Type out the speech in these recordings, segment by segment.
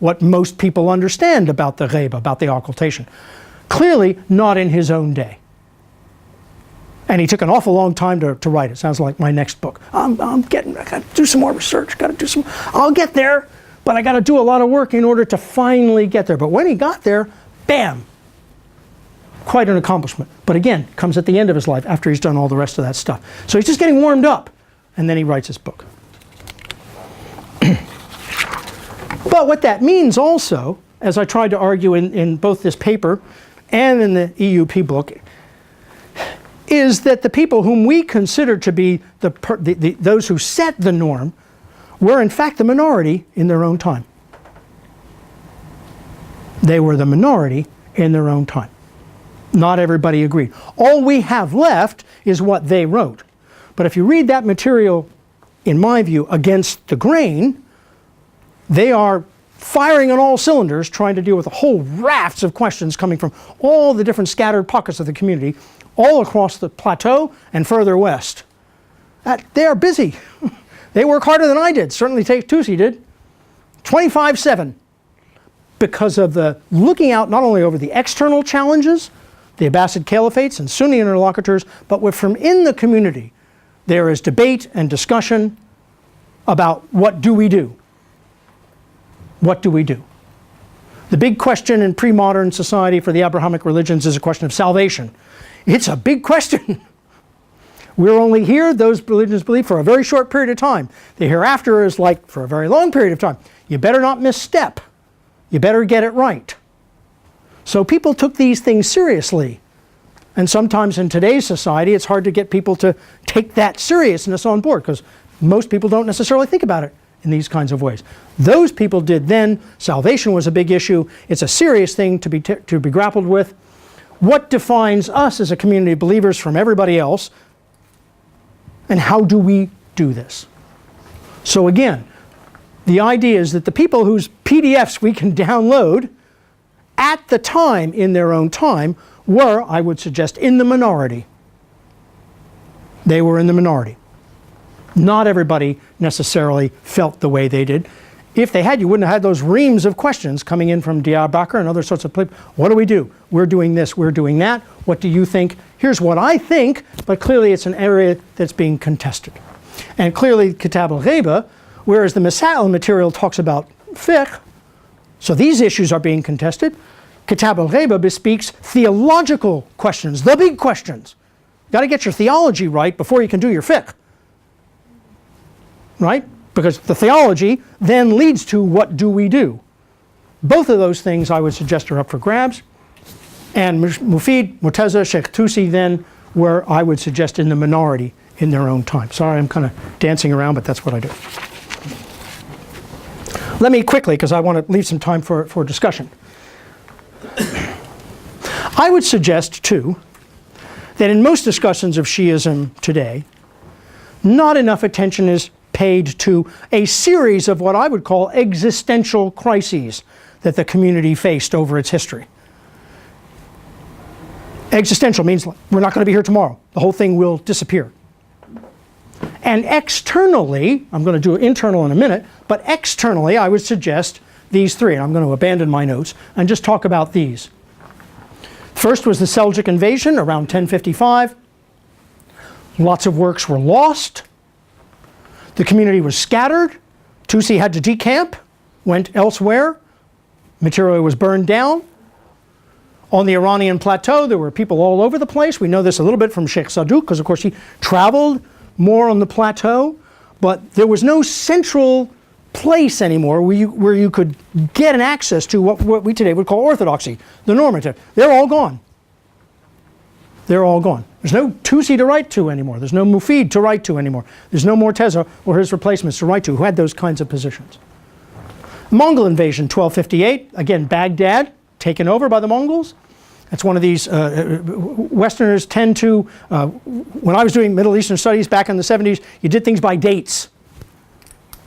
what most people understand about the ghaiba, about the occultation. Clearly not in his own day. And he took an awful long time to write it. Sounds like my next book. I got to do some more research, I'll get there, but I got to do a lot of work in order to finally get there. But when he got there, bam, quite an accomplishment. But again, comes at the end of his life after he's done all the rest of that stuff. So he's just getting warmed up, and then he writes his book. But what that means also, as I tried to argue in both this paper and in the EUP book, is that the people whom we consider to be those who set the norm were in fact the minority in their own time. They were the minority in their own time. Not everybody agreed. All we have left is what they wrote. But if you read that material, in my view, against the grain, they are firing on all cylinders, trying to deal with a whole raft of questions coming from all the different scattered pockets of the community, all across the plateau and further west. They are busy. They work harder than I did. Certainly Tusi did. 24/7. Because of the looking out not only over the external challenges, the Abbasid caliphates and Sunni interlocutors, but from in the community, there is debate and discussion about what do we do? What do we do? The big question in pre-modern society for the Abrahamic religions is a question of salvation. It's a big question. We're only here, those religions believe, for a very short period of time. The hereafter is like for a very long period of time. You better not misstep. You better get it right. So people took these things seriously. And sometimes in today's society, it's hard to get people to take that seriousness on board because most people don't necessarily think about it in these kinds of ways. Those people did then. Salvation was a big issue. It's a serious thing to be grappled with. What defines us as a community of believers from everybody else? And how do we do this? So again, the idea is that the people whose PDFs we can download at the time, in their own time, were, I would suggest, in the minority. They were in the minority. Not everybody necessarily felt the way they did. If they had, you wouldn't have had those reams of questions coming in from Diyarbakir and other sorts of people. What do we do? We're doing this, we're doing that. What do you think? Here's what I think, but clearly it's an area that's being contested. And clearly Kitab al-Ghaiba, whereas the Masail material talks about fiqh, so these issues are being contested. Kitab al-Ghaiba bespeaks theological questions, the big questions. You've got to get your theology right before you can do your fiqh. Right? Because the theology then leads to what do we do. Both of those things I would suggest are up for grabs. And Mufid, Murtaza, Sheikh Tusi then were, I would suggest, in the minority in their own time. Sorry, I'm kind of dancing around, but that's what I do. Let me quickly, because I want to leave some time for discussion. I would suggest, too, that in most discussions of Shiism today, not enough attention is paid to a series of what I would call existential crises that the community faced over its history. Existential means we're not going to be here tomorrow. The whole thing will disappear. And externally, I'm going to do internal in a minute, but externally I would suggest these three. And I'm going to abandon my notes and just talk about these. First was the Seljuk invasion around 1055. Lots of works were lost. The community was scattered. Tusi had to decamp, went elsewhere. Material was burned down. On the Iranian plateau, there were people all over the place. We know this a little bit from Sheikh Saduq, because of course he traveled more on the plateau. But there was no central place anymore where you could get an access to what we today would call orthodoxy, the normative. They're all gone. They're all gone. There's no Tusi to write to anymore. There's no Mufid to write to anymore. There's no Murtaza or his replacements to write to who had those kinds of positions. Mongol invasion, 1258. Again, Baghdad, taken over by the Mongols. That's one of these, Westerners tend to, when I was doing Middle Eastern studies back in the 70s, you did things by dates.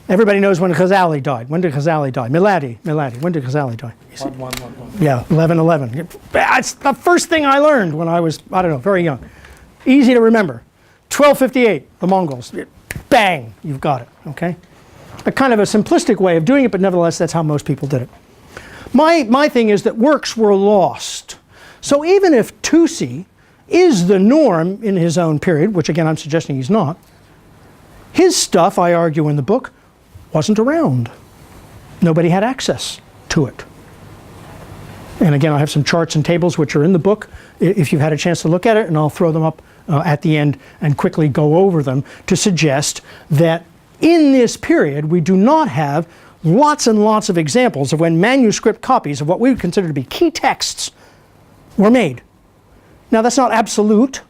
Everybody knows when Ghazali died. When did Ghazali die? Miladi. When did Ghazali die? Yeah, 1111. That's the first thing I learned when I was, I don't know, very young. Easy to remember. 1258, the Mongols. Bang, you've got it, okay? A kind of a simplistic way of doing it, but nevertheless, that's how most people did it. My thing is that works were lost. So even if Tusi is the norm in his own period, which again I'm suggesting he's not, his stuff, I argue in the book, wasn't around. Nobody had access to it. And again, I have some charts and tables which are in the book, if you've had a chance to look at it, and I'll throw them up at the end and quickly go over them to suggest that in this period we do not have lots and lots of examples of when manuscript copies of what we would consider to be key texts were made. Now that's not absolute.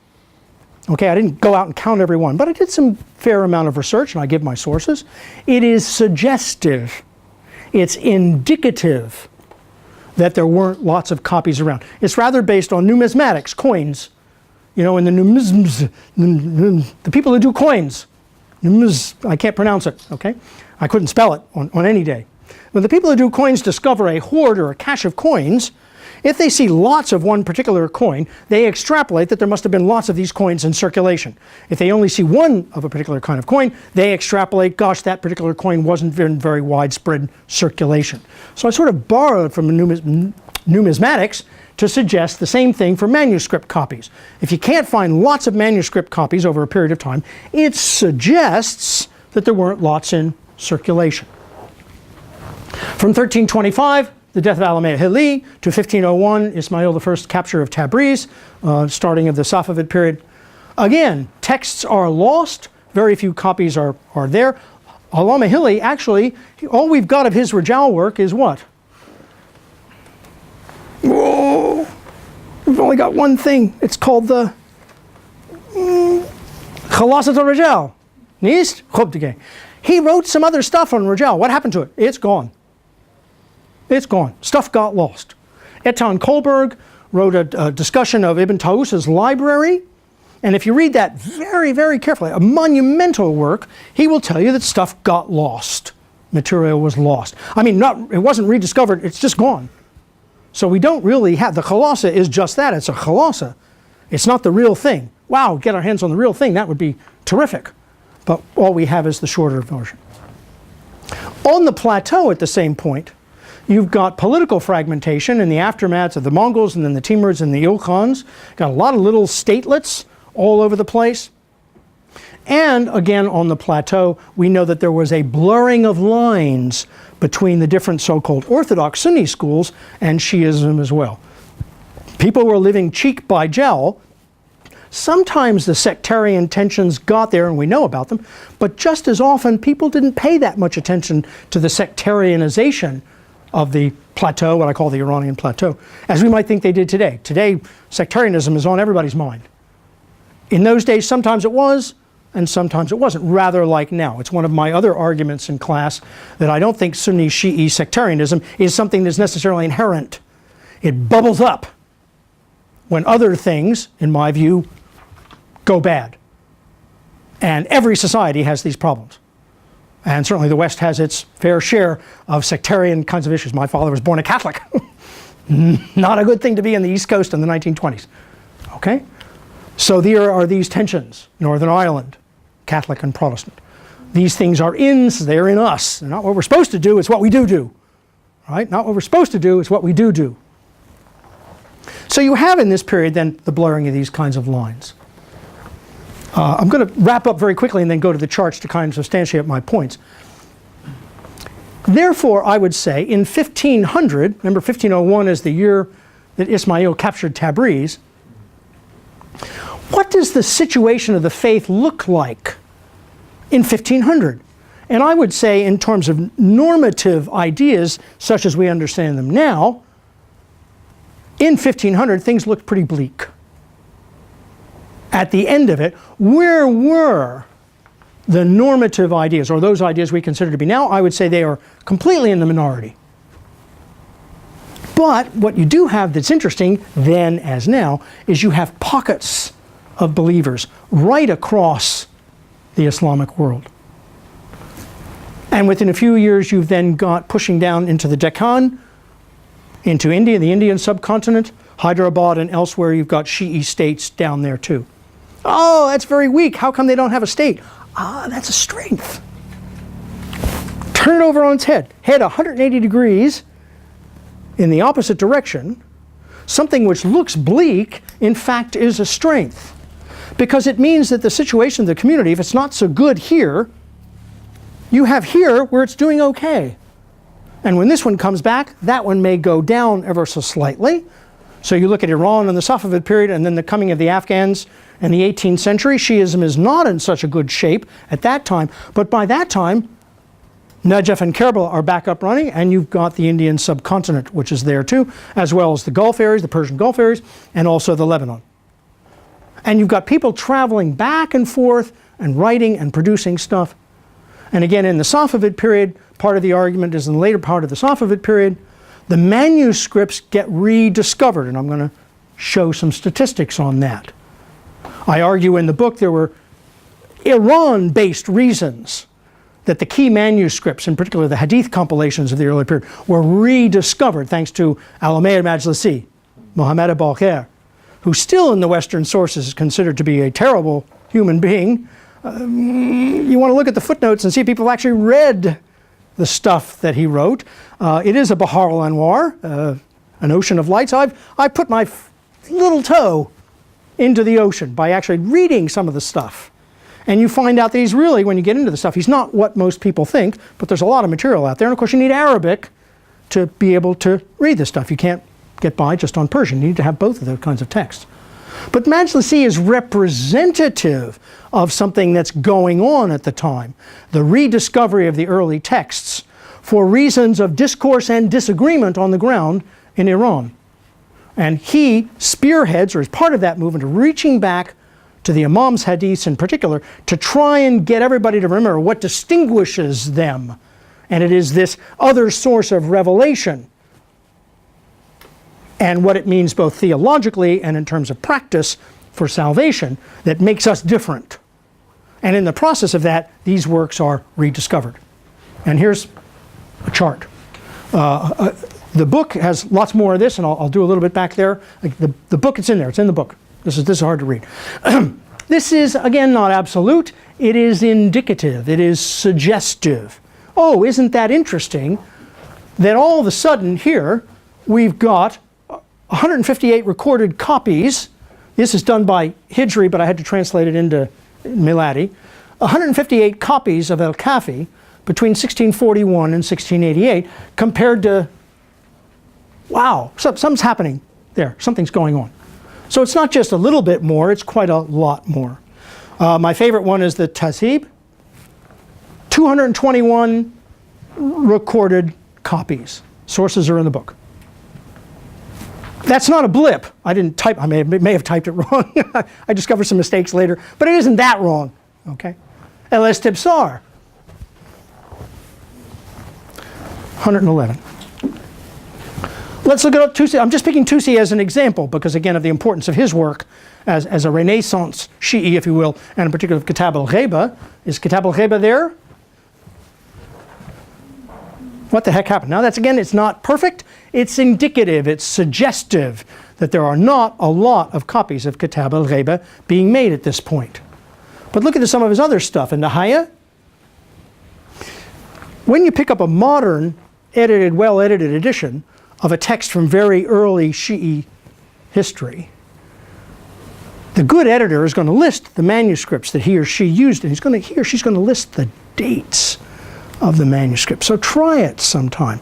Okay, I didn't go out and count every one, but I did some fair amount of research and I give my sources. It is suggestive, it's indicative that there weren't lots of copies around. It's rather based on numismatics, coins. You know, in the numisms, the people who do coins, I can't pronounce it, okay? I couldn't spell it on any day. When the people who do coins discover a hoard or a cache of coins, if they see lots of one particular coin, they extrapolate that there must have been lots of these coins in circulation. If they only see one of a particular kind of coin, they extrapolate, gosh, that particular coin wasn't in very widespread circulation. So I sort of borrowed from numismatics to suggest the same thing for manuscript copies. If you can't find lots of manuscript copies over a period of time, it suggests that there weren't lots in circulation. From 1325, the death of Al-Mahili, to 1501, Ismail I's capture of Tabriz, starting of the Safavid period. Again, texts are lost, very few copies are there. Al-Mahili, actually, all we've got of his Rijal work is what? Whoa, we've only got one thing. It's called the Khalasat al-Rijal. Nist? Khubtige. He wrote some other stuff on Rijal. What happened to it? It's gone. It's gone. Stuff got lost. Etan Kohlberg wrote a discussion of Ibn Tawus's library, and if you read that very, very carefully, a monumental work, he will tell you that stuff got lost. Material was lost. I mean, it wasn't rediscovered, it's just gone. So we don't really have, the Khalasa is just that, it's a Khalasa. It's not the real thing. Wow, get our hands on the real thing, that would be terrific. But all we have is the shorter version. On the plateau at the same point, you've got political fragmentation in the aftermath of the Mongols and then the Timurs and the Ilkhans. Got a lot of little statelets all over the place. And again, on the plateau, we know that there was a blurring of lines between the different so-called Orthodox Sunni schools and Shi ism as well. People were living cheek by jowl. Sometimes the sectarian tensions got there and we know about them, but just as often people didn't pay that much attention to the sectarianization of the plateau, what I call the Iranian plateau, as we might think they did today. Today, sectarianism is on everybody's mind. In those days, sometimes it was, and sometimes it wasn't, rather like now. It's one of my other arguments in class that I don't think Sunni Shi'i sectarianism is something that's necessarily inherent. It bubbles up when other things, in my view, go bad. And every society has these problems. And certainly the West has its fair share of sectarian kinds of issues. My father was born a Catholic. Not a good thing to be in the East Coast in the 1920s. Okay? So there are these tensions. Northern Ireland, Catholic and Protestant. These things are they're in us. They're not what we're supposed to do, it's what we do. Right? Not what we're supposed to do, it's what we do. So you have in this period then the blurring of these kinds of lines. I'm going to wrap up very quickly and then go to the charts to kind of substantiate my points. Therefore, I would say in 1500, remember 1501 is the year that Ismail captured Tabriz, what does the situation of the faith look like in 1500? And I would say in terms of normative ideas, such as we understand them now, in 1500 things looked pretty bleak. At the end of it, where were the normative ideas, or those ideas we consider to be now? I would say they are completely in the minority. But what you do have that's interesting, then as now, is you have pockets of believers right across the Islamic world. And within a few years, you've then got pushing down into the Deccan, into India, the Indian subcontinent, Hyderabad and elsewhere, you've got Shi'i states down there too. Oh, that's very weak. How come they don't have a state? Ah, that's a strength. Turn it over on its head. Head 180 degrees in the opposite direction, something which looks bleak, in fact, is a strength. Because it means that the situation of the community, if it's not so good here, you have here where it's doing okay. And when this one comes back, that one may go down ever so slightly. So you look at Iran in the Safavid period and then the coming of the Afghans in the 18th century. Shiism is not in such a good shape at that time. But by that time, Najaf and Kerbala are back up running, and you've got the Indian subcontinent, which is there too, as well as the Gulf areas, the Persian Gulf areas, and also the Lebanon. And you've got people traveling back and forth and writing and producing stuff. And again, in the Safavid period, part of the argument is in the later part of the Safavid period, the manuscripts get rediscovered, and I'm going to show some statistics on that. I argue in the book there were Iran-based reasons that the key manuscripts, in particular the Hadith compilations of the early period, were rediscovered thanks to Al-Umayyad Majlisi, Muhammad al-Baqir, who still in the Western sources is considered to be a terrible human being. You want to look at the footnotes and see people actually read the stuff that he wrote. It is a Bahar al-Anwar, an ocean of lights. I put my little toe into the ocean by actually reading some of the stuff. And you find out that he's really, when you get into the stuff, he's not what most people think, but there's a lot of material out there. And of course you need Arabic to be able to read this stuff. You can't get by just on Persian. You need to have both of those kinds of texts. But Majlisi is representative of something that's going on at the time, the rediscovery of the early texts for reasons of discourse and disagreement on the ground in Iran. And he spearheads, or is part of that movement, reaching back to the Imam's hadiths in particular, to try and get everybody to remember what distinguishes them. And it is this other source of revelation, and what it means both theologically and in terms of practice for salvation, that makes us different. And in the process of that, these works are rediscovered. And here's a chart. The book has lots more of this, and I'll do a little bit back there. The book, it's in there. It's in the book. This is hard to read. This is, again, not absolute. It is indicative. It is suggestive. Oh, isn't that interesting that all of a sudden here we've got 158 recorded copies. This is done by Hijri, but I had to translate it into Miladi. 158 copies of Al-Kafi between 1641 and 1688 compared to, wow, something's happening there. Something's going on. So it's not just a little bit more, it's quite a lot more. My favorite one is the Tazhib. 221 recorded copies. Sources are in the book. That's not a blip. I didn't type, I may have typed it wrong. I discovered some mistakes later, but it isn't that wrong, okay? El-Istibsar, 111. Let's look at Tusi. I'm just picking Tusi as an example because, again, of the importance of his work as a Renaissance Shi'i, if you will, and in particular of Kitab al-Gheba. Is Kitab al-Gheba there? What the heck happened? Now that's, again, it's not perfect. It's indicative. It's suggestive that there are not a lot of copies of Kitab al-Gheba being made at this point. But look at some of his other stuff. In Nahaya, when you pick up a modern, edited, well-edited edition of a text from very early Shi'i history, the good editor is going to list the manuscripts that he or she used, and he or she's going to list the dates of the manuscript. So try it sometime.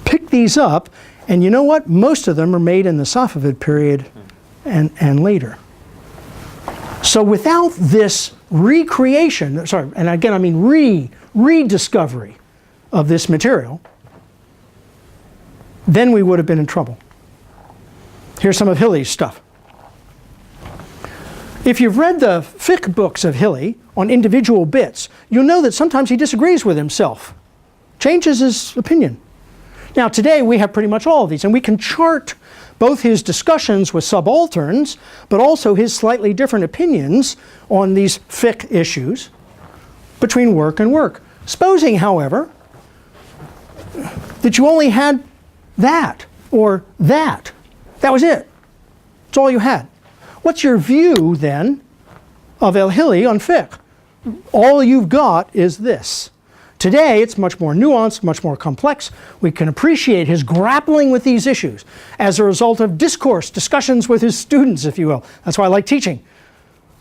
Pick these up, and you know what? Most of them are made in the Safavid period and later. So without this recreation, and again I mean rediscovery of this material, then we would have been in trouble. Here's some of Hilly's stuff. If you've read the fiqh books of Hilly on individual bits, you'll know that sometimes he disagrees with himself, changes his opinion. Now today we have pretty much all of these, and we can chart both his discussions with subalterns, but also his slightly different opinions on these fiqh issues between work and work. Supposing, however, that you only had that or that. That was it. That's all you had. What's your view then of El-Hilli on fiqh? All you've got is this. Today, it's much more nuanced, much more complex. We can appreciate his grappling with these issues as a result of discourse, discussions with his students, if you will. That's why I like teaching.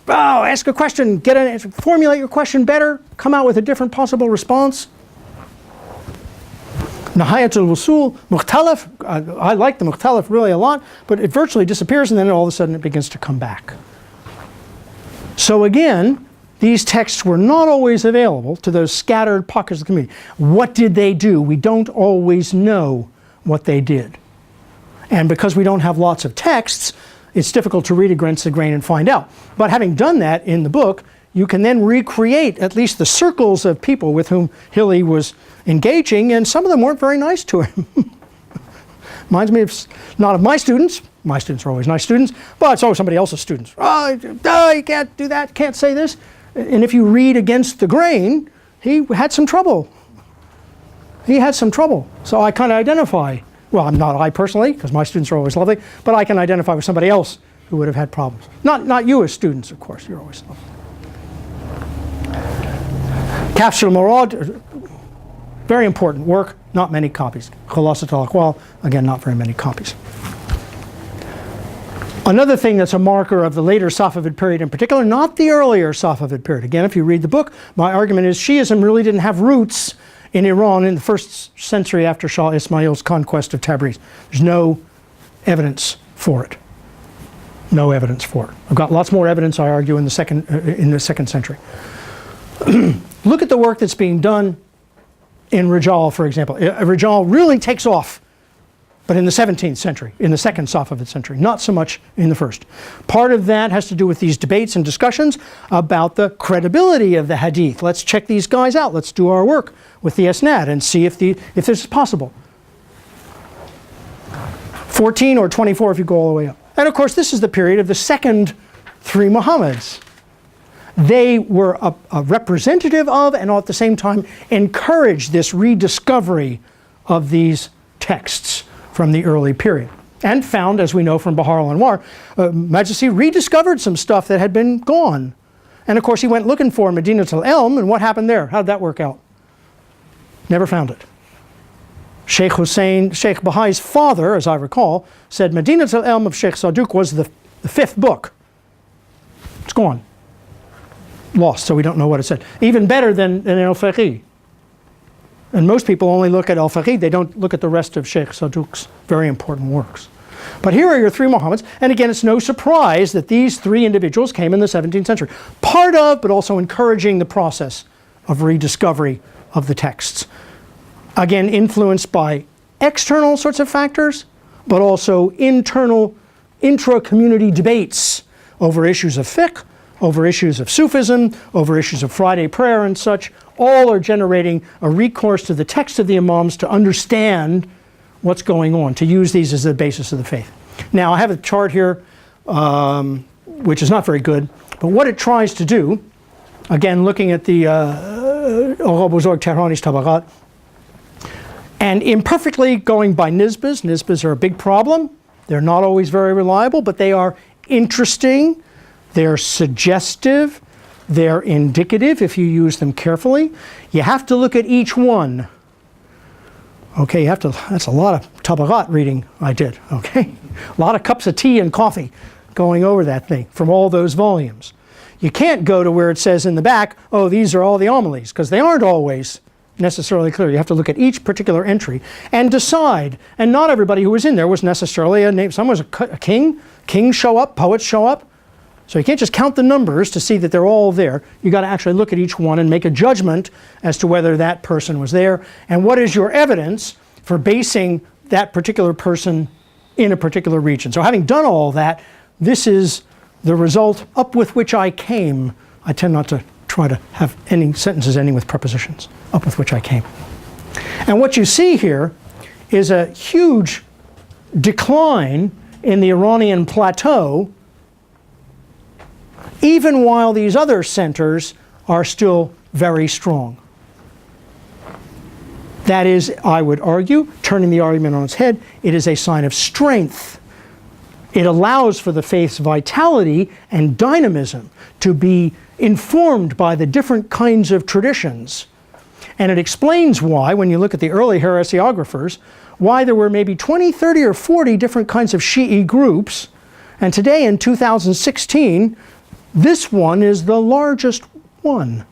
Oh, ask a question, get an answer, formulate your question better, come out with a different possible response. Nihayat al-Wusul, Mukhtalaf, I like the Mukhtalaf really a lot, but it virtually disappears and then all of a sudden it begins to come back. So again, these texts were not always available to those scattered pockets of the community. What did they do? We don't always know what they did. And because we don't have lots of texts, it's difficult to read against the grain and find out. But having done that in the book, you can then recreate at least the circles of people with whom Hilly was engaging, and some of them weren't very nice to him. Reminds me of, not of my students. My students are always nice students, but it's always somebody else's students. Oh, you can't do that, can't say this. And if you read against the grain, he had some trouble. He had some trouble. So I kind of identify, well, I'm not I personally, because my students are always lovely, but I can identify with somebody else who would have had problems. Not you as students, of course, you're always lovely. Kafsh al-Murad, very important work, not many copies. Khulasat al-Aqwal, again, not very many copies. Another thing that's a marker of the later Safavid period in particular, not the earlier Safavid period. Again, if you read the book, my argument is Shiism really didn't have roots in Iran in the first century after Shah Ismail's conquest of Tabriz. There's no evidence for it. No evidence for it. I've got lots more evidence, I argue, in the second century. Look at the work that's being done in Rijal, for example. Rijal really takes off, but in the 17th century, in the second Safavid century, not so much in the first. Part of that has to do with these debates and discussions about the credibility of the hadith. Let's check these guys out. Let's do our work with the Isnad and see if this is possible. 14 or 24 if you go all the way up. And of course, this is the period of the second three Muhammads. They were a representative of, and at the same time encouraged this rediscovery of these texts from the early period. And found, as we know from Bahar al-Anwar, Majesty rediscovered some stuff that had been gone. And of course he went looking for Madinat al-Ilm, and what happened there? How did that work out? Never found it. Sheikh Bahai's father, as I recall, said Madinat al-Ilm of Sheikh Saduq was the fifth book. It's gone. Lost, so we don't know what it said. Even better than al-Faqih. And most people only look at al-Faqih, they don't look at the rest of Sheikh Saduq's very important works. But here are your three Muhammads, and again, it's no surprise that these three individuals came in the 17th century. Part of, but also encouraging the process of rediscovery of the texts. Again, influenced by external sorts of factors, but also internal, intra-community debates over issues of fiqh, over issues of Sufism, over issues of Friday prayer and such. All are generating a recourse to the text of the Imams to understand what's going on, to use these as the basis of the faith. Now, I have a chart here, which is not very good, but what it tries to do, again, looking at the Agha Buzorg Tehrani's Tabaqat, and imperfectly going by nisbas. Nisbas are a big problem. They're not always very reliable, but they are interesting. They're suggestive, they're indicative if you use them carefully. You have to look at each one. Okay, you have to, that's a lot of tabaqat reading I did, okay? A lot of cups of tea and coffee going over that thing from all those volumes. You can't go to where it says in the back, oh, these are all the homilies, because they aren't always necessarily clear. You have to look at each particular entry and decide. And not everybody who was in there was necessarily a name. Some was a king. Kings show up, poets show up. So you can't just count the numbers to see that they're all there. You got to actually look at each one and make a judgment as to whether that person was there and what is your evidence for basing that particular person in a particular region. So having done all that, this is the result up with which I came. I tend not to try to have any sentences ending with prepositions. Up with which I came. And what you see here is a huge decline in the Iranian plateau, even while these other centers are still very strong. That is, I would argue, turning the argument on its head, it is a sign of strength. It allows for the faith's vitality and dynamism to be informed by the different kinds of traditions. And it explains why, when you look at the early heresiographers, why there were maybe 20, 30, or 40 different kinds of Shi'i groups. And today, in 2016, this one is the largest one,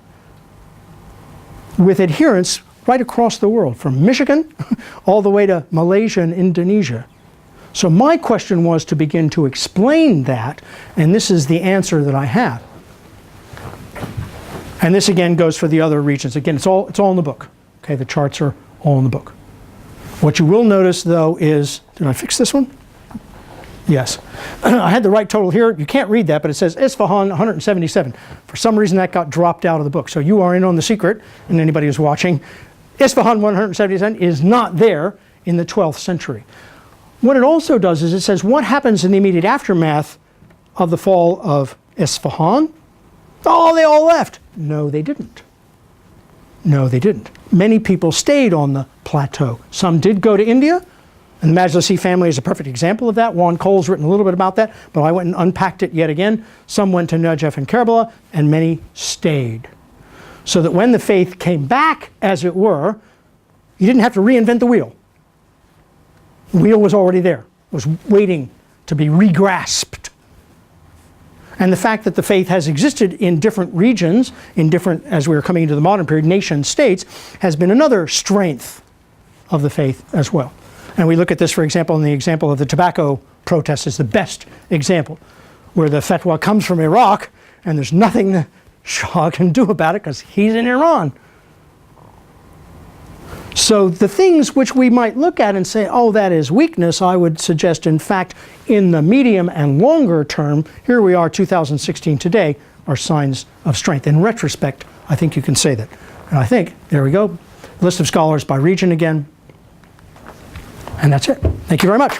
with adherents right across the world, from Michigan all the way to Malaysia and Indonesia. So my question was to begin to explain that, and this is the answer that I have. And this again goes for the other regions. Again, it's all in the book. Okay, the charts are all in the book. What you will notice though is, did I fix this one? Yes. I had the right total here. You can't read that, but it says Isfahan 177. For some reason that got dropped out of the book. So you are in on the secret, and anybody who's watching, Isfahan 177 is not there in the 12th century. What it also does is it says what happens in the immediate aftermath of the fall of Isfahan. Oh, they all left. No, they didn't. No, they didn't. Many people stayed on the plateau. Some did go to India, and the Majlisi family is a perfect example of that. Juan Cole's written a little bit about that, but I went and unpacked it yet again. Some went to Najaf and Karbala, and many stayed. So that when the faith came back, as it were, you didn't have to reinvent the wheel. The wheel was already there. It was waiting to be regrasped. And the fact that the faith has existed in different regions, in different, as we were coming into the modern period, nation states, has been another strength of the faith as well. And we look at this, for example, in the example of the tobacco protest is the best example, where the fatwa comes from Iraq, and there's nothing the Shah can do about it because he's in Iran. So the things which we might look at and say, oh, that is weakness, I would suggest, in fact, in the medium and longer term, here we are, 2016 today, are signs of strength. In retrospect, I think you can say that. And I think, there we go, list of scholars by region again. And that's it. Thank you very much.